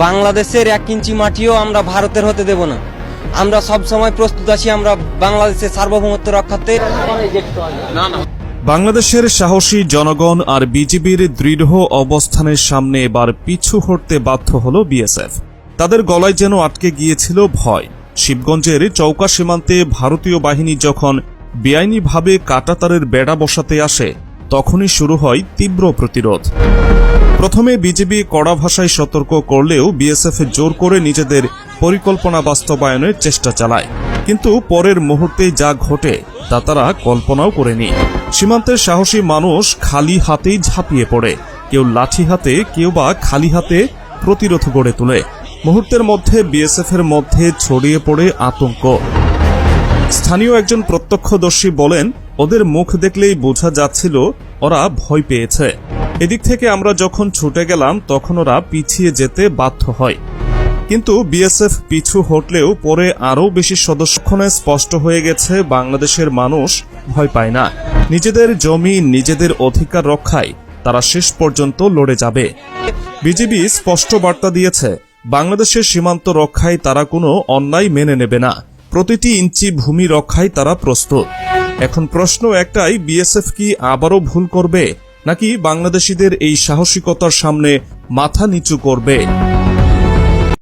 বাংলাদেশের 1 ইঞ্চি মাটিও আমরা ভারতের হতে দেব না। আমরা সব সময় প্রস্তুত আছি আমরা বাংলাদেশের সার্বভৌমত্ব রক্ষার্থে। বাংলাদেশের সাহসী জনগণ আর বিজিবির দৃঢ় অবস্থানের সামনে এবার পিছু হটতে বাধ্য হল বিএসএফ। তাদের গলায় যেন আটকে গিয়েছিল ভয়। শিবগঞ্জের চৌকা সীমান্তে ভারতীয় বাহিনী যখন বেআইনিভাবে কাঁটাতারের বেড়া বসাতে আসে, তখনই শুরু হয় তীব্র প্রতিরোধ। প্রথমে বিজিবি কড়া ভাষায় সতর্ক করলেও বিএসএফ জোর করে নিজেদের পরিকল্পনা বাস্তবায়নের চেষ্টা চালায়। কিন্তু পরের মুহূর্তে যা ঘটে তা তারা কল্পনাও করেনি। সীমান্তের সাহসী মানুষ খালি হাতেই ঝাঁপিয়ে পড়ে, কেউ লাঠি হাতে, কেউ বা খালি হাতে প্রতিরোধ গড়ে তোলে। মুহূর্তের মধ্যে বিএসএফের মধ্যে ছড়িয়ে পড়ে আতঙ্ক। স্থানীয় একজন প্রত্যক্ষদর্শী বলেন, ওদের মুখ দেখলেই বোঝা যাচ্ছিল ওরা ভয় পেয়েছে। এদিক থেকে আমরা যখন ছুটে গেলাম তখন ওরা পিছিয়ে যেতে বাধ্য হয়। কিন্তু বিএসএফ পিছু হটলেও পরে আরও বেশি সদস্যক্ষণে স্পষ্ট হয়ে গেছে বাংলাদেশের মানুষ ভয় পায় না। নিজেদের জমি, নিজেদের অধিকার রক্ষায় তারা শেষ পর্যন্ত লড়ে যাবে। বিজিবি স্পষ্ট বার্তা দিয়েছে, বাংলাদেশের সীমান্ত রক্ষায় তারা কোনো অন্যায় মেনে নেবে না। প্রতিটি ইঞ্চি ভূমি রক্ষায় তারা প্রস্তুত। এখন প্রশ্ন একটাই, বিএসএফ কি আবারও ভুল করবে, নাকি বাংলাদেশিদের এই সাহসিকতার সামনে মাথা নিচু করবে?